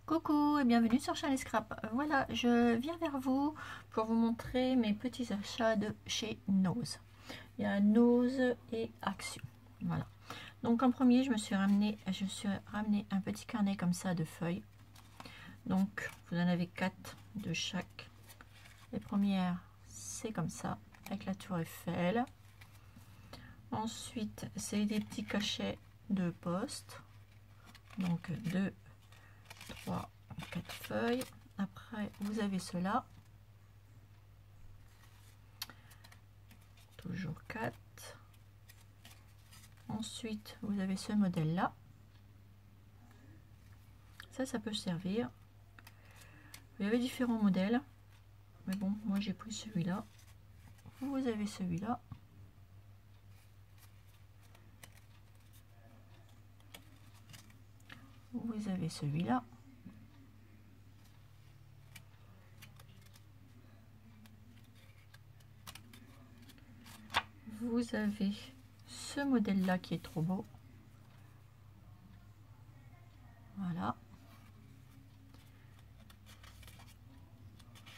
Coucou et bienvenue sur Charlie Scrap. Voilà, je viens vers vous pour vous montrer mes petits achats de chez Nose. Il y a Nose et Action. Voilà. Donc en premier, je me suis ramené un petit carnet comme ça de feuilles. Donc vous en avez 4 de chaque. Les premières, c'est comme ça, avec la tour Eiffel. Ensuite, c'est des petits cachets de poste. Donc 2, 3, 4 feuilles. Après, vous avez cela. Toujours 4. Ensuite, vous avez ce modèle-là. Ça peut servir. Il y avait différents modèles. Mais bon, moi j'ai pris celui-là. Vous avez celui-là. Vous avez celui-là. Vous avez ce modèle-là qui est trop beau. Voilà.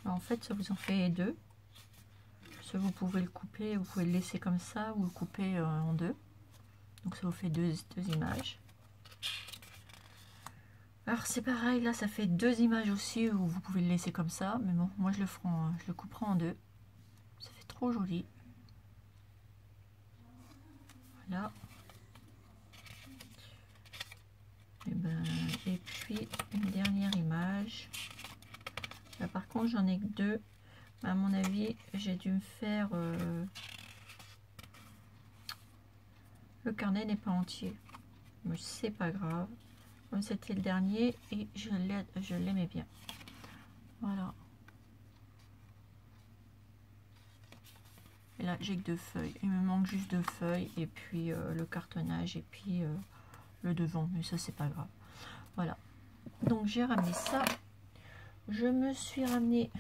En fait, ça vous en fait 2. Ça, vous pouvez le couper, vous pouvez le laisser comme ça ou le couper en 2. Donc ça vous fait deux images. Alors c'est pareil, là ça fait 2 images aussi où vous pouvez le laisser comme ça. Mais bon, moi je le couperai en 2. Ça fait trop joli. Voilà. Et puis une dernière image. Là par contre j'en ai que 2. À mon avis j'ai dû me faire le carnet n'est pas entier, mais c'est pas grave, comme c'était le dernier et je l'aimais bien. Voilà. Et là j'ai que 2 feuilles, il me manque juste 2 feuilles et puis le cartonnage et puis le devant, mais ça c'est pas grave. Voilà, donc j'ai ramené ça. Je me suis ramené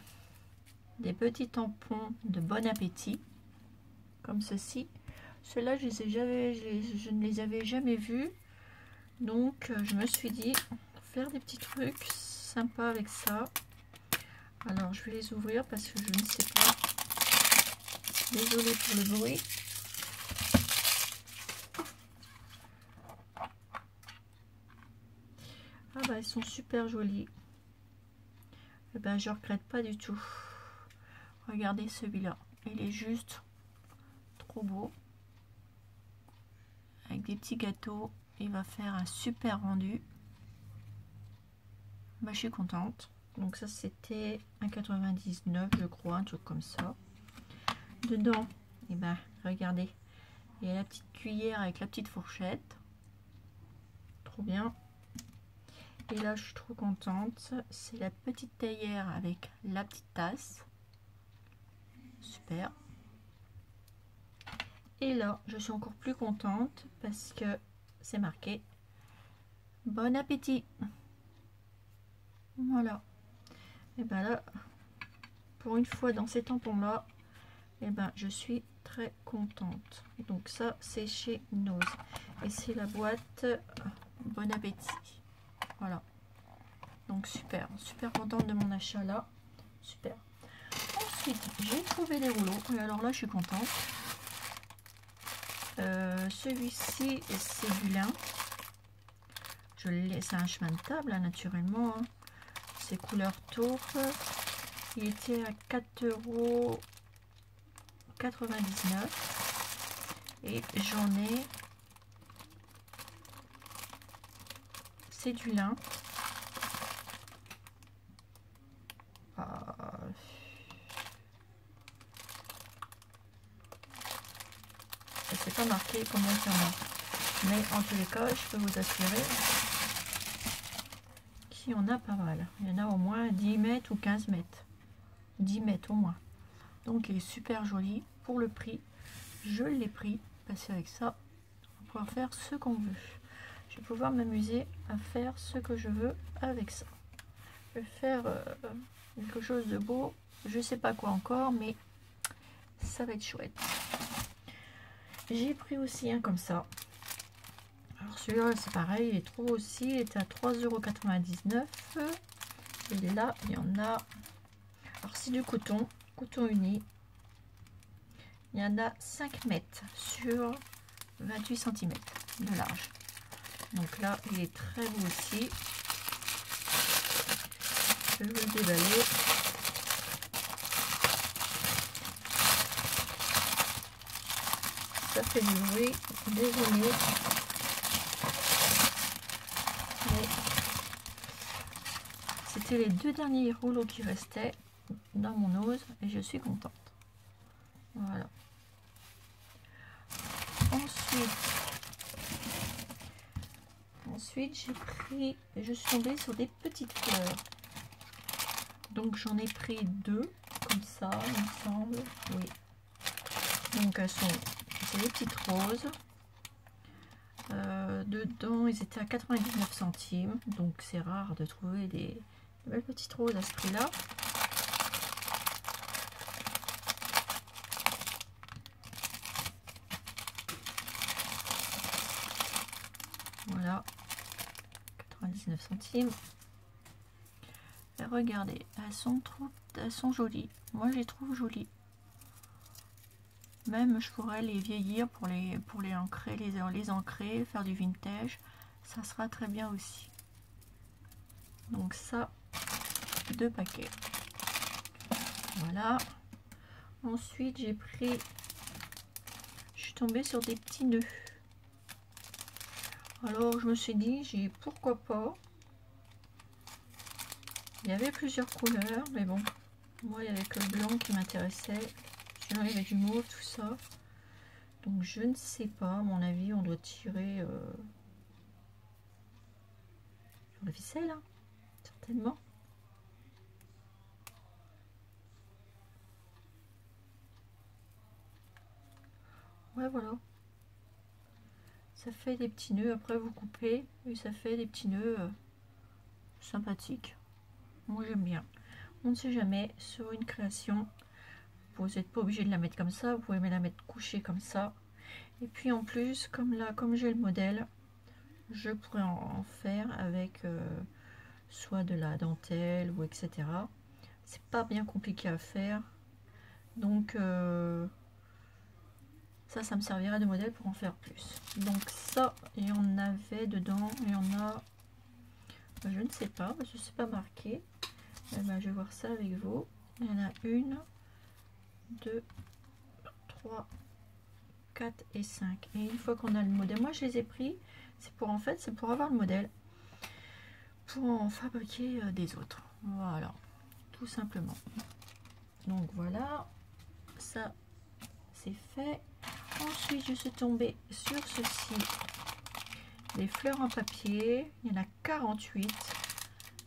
des petits tampons de Bon Appétit comme ceci. Ceux-là je ne les avais jamais vus, donc je me suis dit faire des petits trucs sympas avec ça. Alors je vais les ouvrir parce que je ne sais pas. Désolée pour le bruit. Ah bah ils sont super jolis. Et ben je regrette pas du tout. Regardez celui-là, il est juste trop beau. Avec des petits gâteaux, il va faire un super rendu. Bah, je suis contente. Donc ça c'était 1,99 je crois, un truc comme ça. Dedans, et ben regardez, il y a la petite cuillère avec la petite fourchette. Trop bien. Et là je suis trop contente, c'est la petite théière avec la petite tasse. Super. Et là je suis encore plus contente parce que c'est marqué Bon appétit. Voilà. Et ben là, pour une fois dans ces tampons là, et ben je suis très contente. Donc ça c'est chez Nose et c'est la boîte Bon Appétit. Voilà, donc super contente de mon achat là, super. Ensuite j'ai trouvé des rouleaux et alors là je suis contente. Celui-ci c'est du lin, je le laisse, c'est un chemin de table hein, naturellement hein. C'est couleur taupe, il était à 4,99 € et j'en ai, c'est du lin. C'est pas marqué combien il y en a, mais en tous les cas je peux vous assurer qu'il y en a pas mal. Il y en a au moins 10 mètres ou 15 mètres, 10 mètres au moins. Donc il est super joli. Pour le prix je l'ai pris parce qu'avec ça on va pouvoir faire ce qu'on veut. Je vais pouvoir m'amuser à faire ce que je veux avec ça. Je vais faire quelque chose de beau, je sais pas quoi encore, mais ça va être chouette. J'ai pris aussi un comme ça. Alors celui-là c'est pareil, il est trop aussi, il était à 3,99 €. Et là il y en a, alors c'est du coton uni, il y en a 5 mètres sur 28 cm de large. Donc là il est très beau aussi. Je vais le déballer. Ça fait du bruit, désolé. Mais c'était les 2 derniers rouleaux qui restaient dans mon ose et je suis contente. Voilà. Ensuite j'ai pris, je suis tombée sur des petites fleurs. Donc j'en ai pris 2 comme ça, il me semble. Oui. Donc elles sont, c'est des petites roses. Dedans ils étaient à 99 centimes. Donc c'est rare de trouver des belles petites roses à ce prix là. Voilà, 99 centimes. Et regardez, elles sont jolies. Moi je les trouve jolies. Même je pourrais les vieillir pour les ancrer, les ancrer, faire du vintage. Ça sera très bien aussi. Donc ça, 2 paquets. Voilà. Ensuite j'ai pris, je suis tombée sur des petits nœuds. Alors je me suis dit, pourquoi pas. Il y avait plusieurs couleurs, mais bon, moi il n'y avait que le blanc qui m'intéressait. Sinon il y avait du mauve, tout ça. Donc je ne sais pas, à mon avis on doit tirer sur la ficelle, hein, certainement. Ouais, voilà. Ça fait des petits nœuds, après vous coupez et ça fait des petits nœuds sympathiques. Moi j'aime bien. On ne sait jamais, sur une création, vous n'êtes pas obligé de la mettre comme ça, vous pouvez la mettre couchée comme ça. Et puis en plus, comme j'ai le modèle, je pourrais en faire avec soit de la dentelle ou etc. C'est pas bien compliqué à faire. Donc ça me servirait de modèle pour en faire plus. Donc ça, il y en avait dedans, il y en a, je ne sais pas, parce que c'est pas marqué. Eh ben, je vais voir ça avec vous. Il y en a 1, 2, 3, 4 et 5. Et une fois qu'on a le modèle, moi je les ai pris, c'est pour avoir le modèle, pour en fabriquer des autres. Voilà, tout simplement. Donc voilà, ça c'est fait. Ensuite je suis tombée sur ceci, des fleurs en papier. Il y en a 48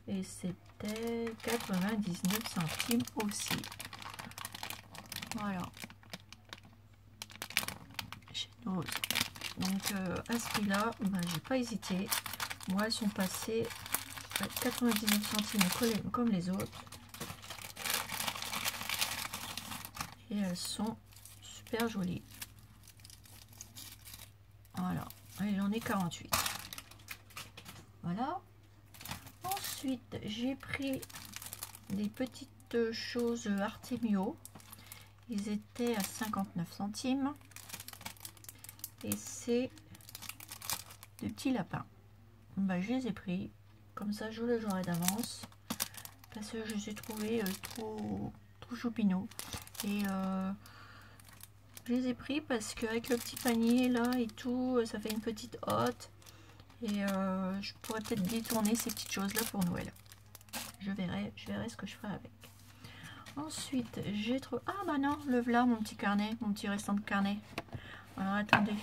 et c'était 99 centimes aussi. Voilà, chez Nose. Donc à ce prix là, ben, j'ai pas hésité. Moi elles sont passées à 99 centimes comme les autres et elles sont super jolies. Voilà, et j'en ai 48. Voilà. Ensuite j'ai pris des petites choses Artemio. Ils étaient à 59 centimes et c'est des petits lapins. Bah, je les ai pris comme ça, je les aurai d'avance parce que je les ai trouvés trop choupinous et je les ai pris parce qu'avec le petit panier là et tout, ça fait une petite hotte et je pourrais peut-être détourner ces petites choses là pour Noël. Je verrai ce que je ferai avec. Ensuite j'ai trouvé, ah bah non, le voilà mon petit carnet, mon petit restant de carnet. Alors attendez,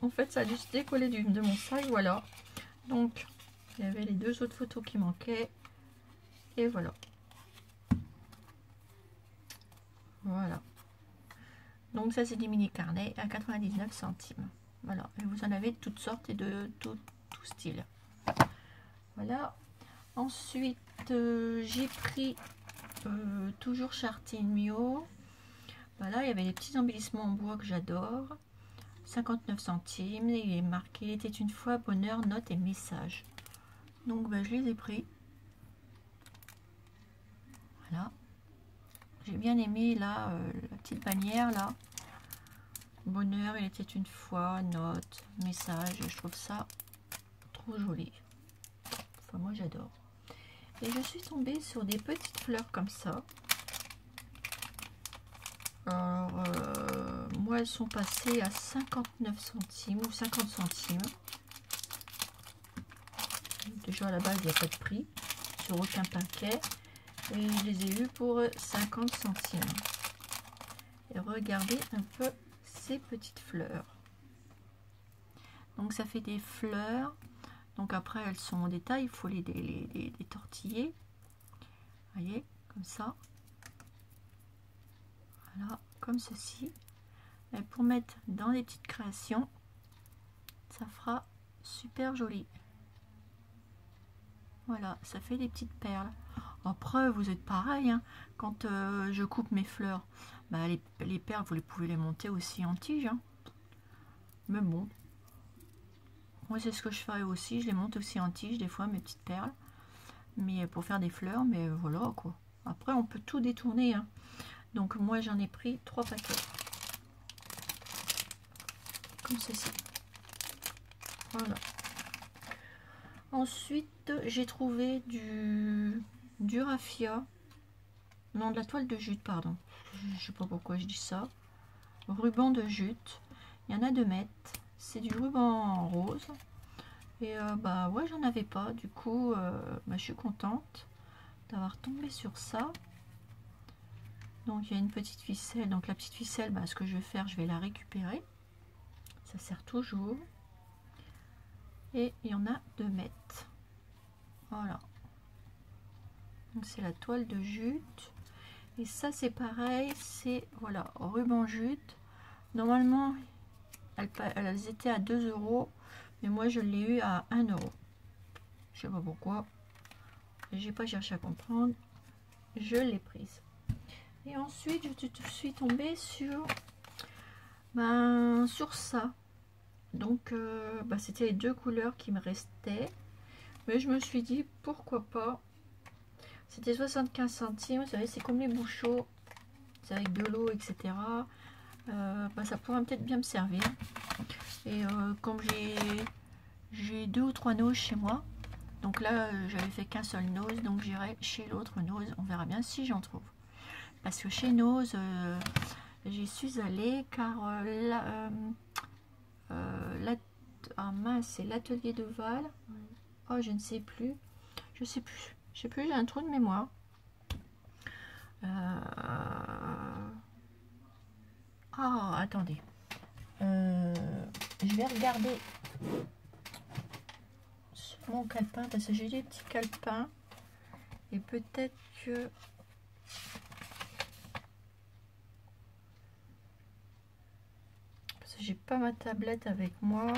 en fait ça a dû se décoller de mon sac, voilà. Donc il y avait les 2 autres photos qui manquaient et voilà. Voilà, donc ça c'est des mini carnets à 99 centimes. Voilà, et vous en avez de toutes sortes et de tout style. Voilà. Ensuite j'ai pris toujours chez Artemio. Voilà, il y avait des petits embellissements en bois que j'adore. 59 centimes. Il est marqué, il était une fois, bonheur, notes et messages. Donc bah, je les ai pris. Voilà. J'ai bien aimé là, la petite bannière là. Bonheur, il était une fois, notes, messages. Je trouve ça trop joli. Enfin, moi j'adore. Et je suis tombée sur des petites fleurs comme ça. Alors, moi elles sont passées à 59 centimes ou 50 centimes. Déjà à la base il n'y a pas de prix sur aucun paquet. Et je les ai eu pour 50 centimes. Et regardez un peu ces petites fleurs. Donc ça fait des fleurs. Donc après elles sont en détail, il faut les tortiller. Vous voyez, comme ça. Voilà, comme ceci. Et pour mettre dans les petites créations, ça fera super joli. Voilà, ça fait des petites perles. Après, vous êtes pareil, hein, quand je coupe mes fleurs, bah, les perles, vous pouvez les monter aussi en tige. Hein. Mais bon, moi c'est ce que je ferais aussi, je les monte aussi en tige des fois, mes petites perles. Mais pour faire des fleurs, mais voilà quoi. Après, on peut tout détourner. Hein. Donc moi j'en ai pris 3 paquets. Comme ceci. Voilà. Ensuite, j'ai trouvé du raffia. Non, de la toile de jute, pardon. Je sais pas pourquoi je dis ça. Ruban de jute. Il y en a 2 mètres. C'est du ruban rose. Et bah ouais, j'en avais pas. Du coup, bah, je suis contente d'avoir tombé sur ça. Donc il y a une petite ficelle. Donc la petite ficelle, bah, ce que je vais faire, je vais la récupérer. Ça sert toujours. Et il y en a 2 mètres. Voilà. Donc c'est la toile de jute. Et ça c'est pareil, c'est voilà, ruban jute. Normalement elles étaient à 2 €, mais moi je l'ai eu à 1 €. Je sais pas pourquoi. J'ai pas cherché à comprendre. Je l'ai prise. Et ensuite je suis tombée sur ça. Donc bah, c'était les 2 couleurs qui me restaient. Mais je me suis dit pourquoi pas. C'était 75 centimes, vous savez, c'est comme les bouchons, c'est avec de l'eau, etc. Bah, ça pourrait peut-être bien me servir. Et comme j'ai 2 ou 3 noses chez moi, donc là j'avais fait qu'un seul nose, donc j'irai chez l'autre nose, on verra bien si j'en trouve. Parce que chez nose, j'y suis allée car ah mince, c'est l'atelier de Val. Oh, je ne sais plus. Je sais plus, j'ai un trou de mémoire. Ah, attendez. Je vais regarder sur mon calepin parce que j'ai des petits calepins et peut-être que parce que j'ai pas ma tablette avec moi.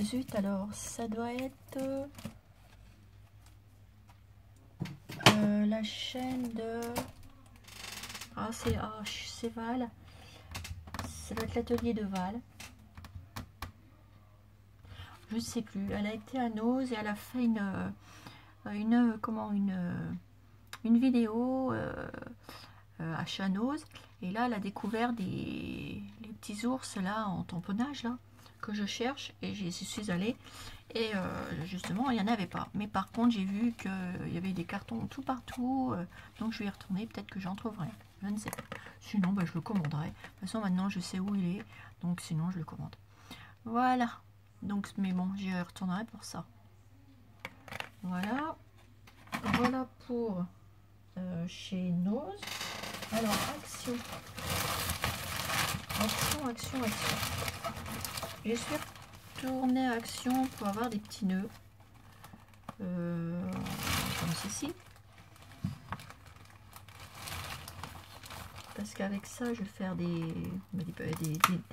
Zut, alors ça doit être la chaîne de c'est Val, ça doit être l'atelier de Val, je ne sais plus. Elle a été à Nose et elle a fait une vidéo à Chanose, et là elle a découvert les petits ours là en tamponnage là que je cherche, et j'y suis allée et justement il n'y en avait pas, mais par contre j'ai vu qu'il y avait des cartons tout partout, donc je vais y retourner, peut-être que j'en trouverai, je ne sais pas, sinon bah, je le commanderai. De toute façon maintenant je sais où il est, donc sinon je le commande. Voilà, donc mais bon, j'y retournerai pour ça. Voilà pour chez Nose. Alors action. Je suis retournée à Action pour avoir des petits nœuds comme ceci, parce qu'avec ça je vais faire des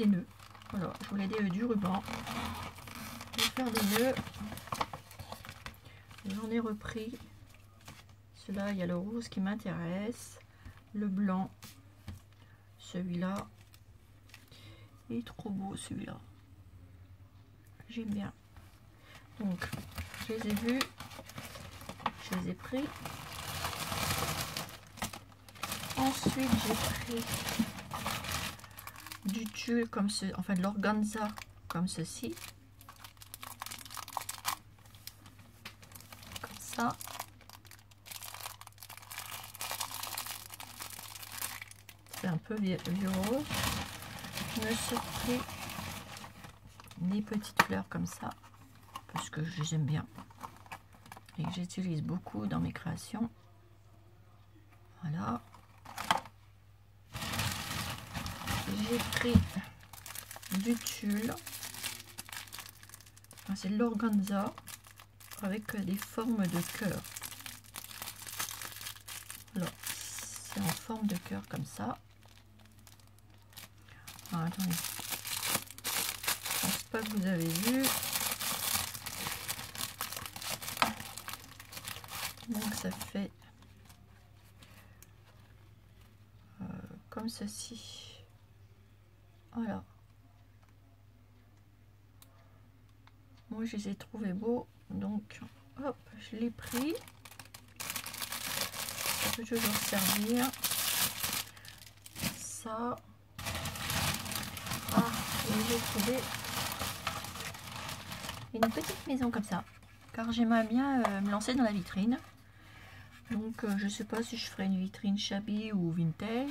nœuds. Voilà, je voulais du ruban, je vais faire des nœuds. J'en ai repris cela, il y a le rose qui m'intéresse, le blanc, celui-là. Il est trop beau celui-là. J'aime bien. Donc, je les ai vus. Je les ai pris. Ensuite, j'ai pris du tulle comme ce, enfin de l'organza comme ceci. Comme ça. C'est un peu vieux rose. Je me suis pris des petites fleurs comme ça parce que je les aime bien et que j'utilise beaucoup dans mes créations. Voilà. J'ai pris du tulle. Enfin, c'est de l'organza avec des formes de cœur. Alors, c'est en forme de cœur comme ça. Ah, attendez. Je pense pas que vous avez vu. Donc ça fait comme ceci. Voilà. Moi je les ai trouvés beaux, donc hop, je l'ai pris. Ça peut toujours servir. Ça. Ah, et j'ai trouvé une petite maison comme ça, car j'aimerais bien me lancer dans la vitrine. Donc je sais pas si je ferai une vitrine shabby ou vintage,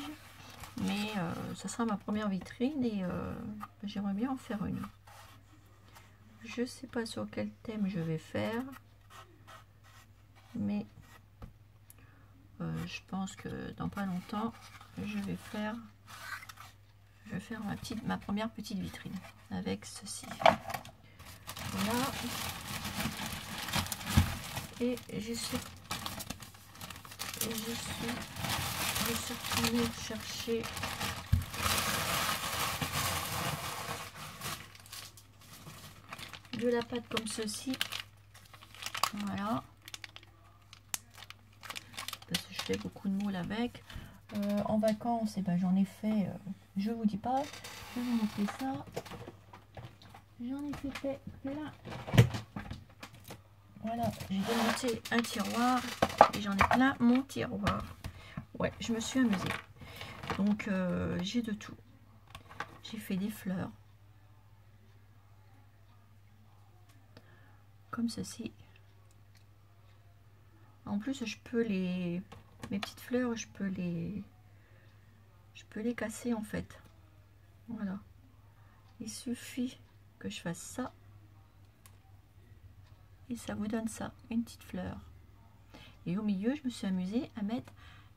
mais ça sera ma première vitrine et j'aimerais bien en faire une. Je sais pas sur quel thème je vais faire, mais je pense que dans pas longtemps je vais faire ma première petite vitrine avec ceci. Voilà. Et je suis retournée chercher de la pâte comme ceci. Voilà. Parce que je fais beaucoup de moules avec. En vacances, et ben, j'en ai fait, je vous dis pas, je vais vous montrer ça. J'en ai fait plein. Voilà, j'ai démonté un tiroir et j'en ai plein mon tiroir. Ouais, je me suis amusée. Donc j'ai de tout. J'ai fait des fleurs. Comme ceci. En plus, je peux mes petites fleurs, je peux les casser en fait. Voilà. Il suffit que je fasse ça. Et ça vous donne ça, une petite fleur. Et au milieu, je me suis amusée à mettre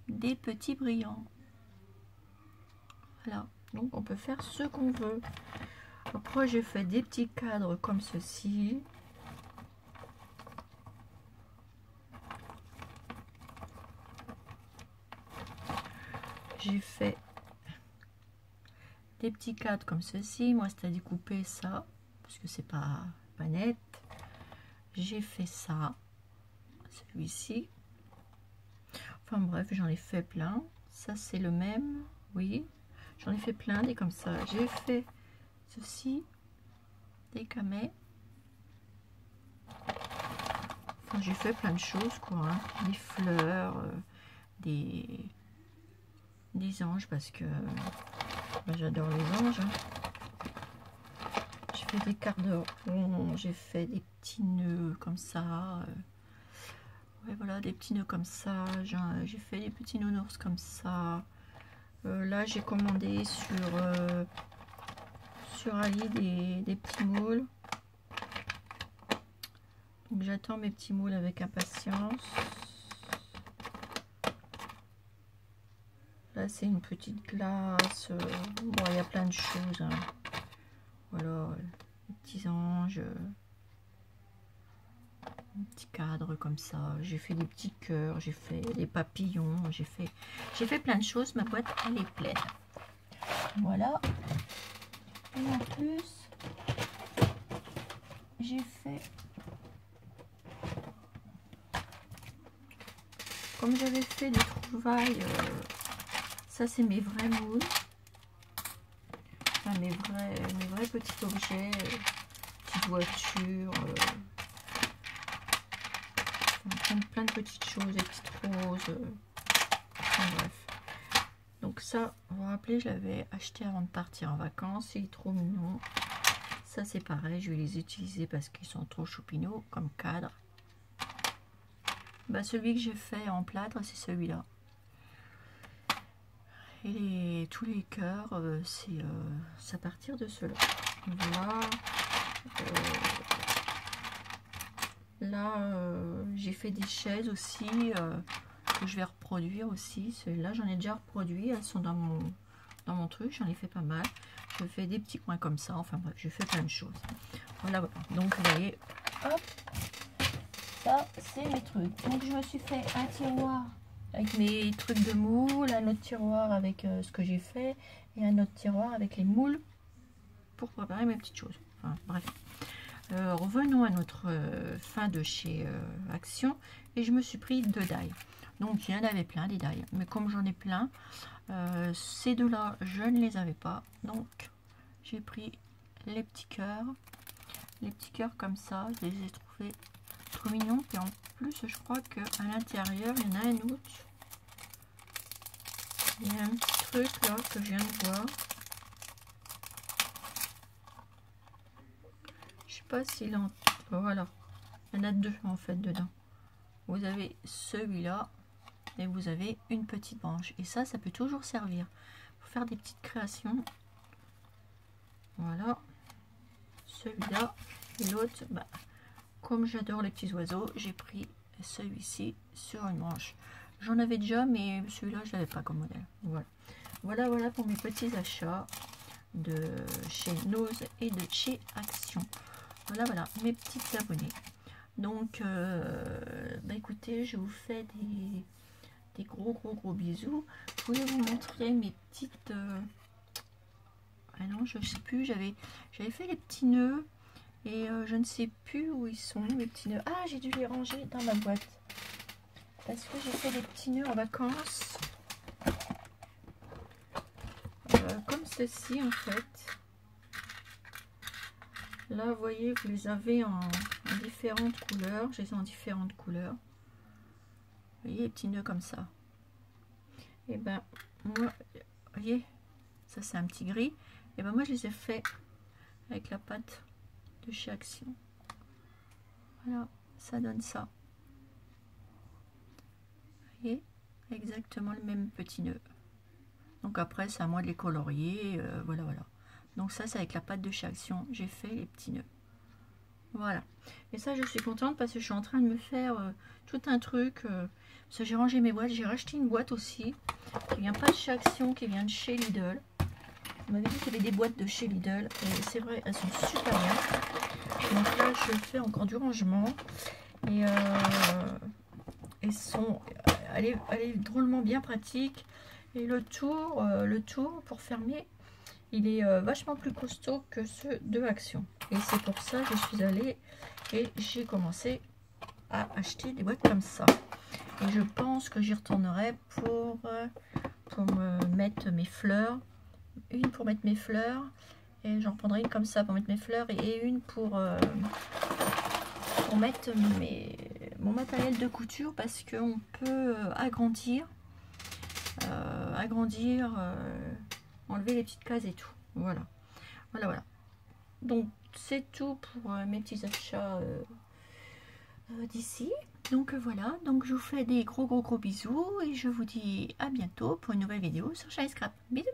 des petits brillants. Voilà, donc on peut faire ce qu'on veut. Après, j'ai fait des petits cadres comme ceci. J'ai fait des petits cadres comme ceci. Moi, c'est à découper ça, parce que c'est pas net. J'ai fait ça, celui-ci. Enfin bref, j'en ai fait plein. Ça, c'est le même, oui. J'en ai fait plein, des comme ça. J'ai fait ceci, des camets. Enfin, j'ai fait plein de choses, quoi. Hein. Des fleurs, des anges, parce que j'adore les anges. Hein. J'ai fait des quarts de rond, j'ai fait des petits nœuds comme ça. Ouais, voilà, des petits nœuds comme ça. J'ai fait des petits nounours comme ça. Là, j'ai commandé sur Ali des petits moules. Donc, j'attends mes petits moules avec impatience. Là, c'est une petite glace. Bon, il y a plein de choses. Hein. Voilà, les petits anges. Un petit cadre comme ça. J'ai fait des petits cœurs. J'ai fait des papillons. J'ai fait plein de choses. Ma boîte, elle est pleine. Voilà. Et en plus, j'ai fait... Comme j'avais fait des trouvailles... ça, c'est mes vrais moules. mes vrais petits objets, petites voitures, plein de petites choses, des petites roses, enfin, bref. Donc ça, vous vous rappelez, je l'avais acheté avant de partir en vacances, il est trop mignon. Ça c'est pareil, je vais les utiliser parce qu'ils sont trop choupinaux comme cadre. Bah, celui que j'ai fait en plâtre, c'est celui-là. Et tous les cœurs, c'est à partir de cela. Voilà. Là, j'ai fait des chaises aussi que je vais reproduire aussi. Celles-là, j'en ai déjà reproduit. Elles sont dans mon truc. J'en ai fait pas mal. Je fais des petits coins comme ça. Enfin bref, je fais plein de choses. Voilà, voilà. Donc, vous voyez, hop, ça, c'est mes trucs. Donc, je me suis fait un tiroir avec mes trucs de moule, un autre tiroir avec ce que j'ai fait et un autre tiroir avec les moules pour préparer mes petites choses. Enfin, bref. Revenons à notre fin de chez Action et je me suis pris 2 die. Donc il y en avait plein des die, mais comme j'en ai plein, ces deux-là je ne les avais pas. Donc j'ai pris les petits cœurs comme ça. Je les ai trouvés trop mignons. Et en plus, je crois qu'à l'intérieur, il y en a un autre. Il y a un petit truc là que je viens de voir. Je sais pas s'il en... Voilà. Il y en a 2 en fait dedans. Vous avez celui-là et vous avez une petite branche. Et ça peut toujours servir pour faire des petites créations. Voilà. Celui-là et l'autre, bah, comme j'adore les petits oiseaux, j'ai pris celui-ci sur une branche. J'en avais déjà, mais celui-là, je l'avais pas comme modèle. Voilà. Voilà pour mes petits achats de chez Nose et de chez Action. Voilà, mes petites abonnées. Donc, bah écoutez, je vous fais des gros bisous. Je voulais vous montrer mes petites... Ah non, je sais plus, j'avais fait les petits nœuds. Et je ne sais plus où ils sont, mes petits nœuds. Ah, j'ai dû les ranger dans ma boîte. Parce que j'ai fait des petits nœuds en vacances. Comme ceci, en fait. Là, vous voyez, vous les avez en différentes couleurs. Je les ai en différentes couleurs. Vous voyez, les petits nœuds comme ça. Et ben, moi, vous voyez, ça c'est un petit gris. Et ben, moi, je les ai fait avec la pâte de chez Action. Voilà, ça donne ça. Vous voyez, exactement le même petit nœud. Donc après, c'est à moi de les colorier. Voilà. Donc ça, c'est avec la pâte de chez Action. J'ai fait les petits nœuds. Voilà. Et ça, je suis contente parce que je suis en train de me faire tout un truc. Parce que j'ai rangé mes boîtes. J'ai racheté une boîte aussi. Qui vient pas de chez Action, qui vient de chez Lidl. On m'avait dit qu'il y avait des boîtes de chez Lidl. Et c'est vrai, elles sont super bien. Donc là, je fais encore du rangement. Et elle est drôlement bien pratique. Et le tour pour fermer, il est vachement plus costaud que ceux de Action. Et c'est pour ça que je suis allée et j'ai commencé à acheter des boîtes comme ça. Et je pense que j'y retournerai pour me mettre mes fleurs. Une pour mettre mes fleurs. Et j'en prendrai une comme ça pour mettre mes fleurs. Et une pour mettre mon matériel de couture. Parce qu'on peut agrandir. Enlever les petites cases et tout. Voilà. Donc c'est tout pour mes petits achats d'ici. Donc voilà, donc je vous fais des gros bisous et je vous dis à bientôt pour une nouvelle vidéo sur Shiny Scrap. Bisous.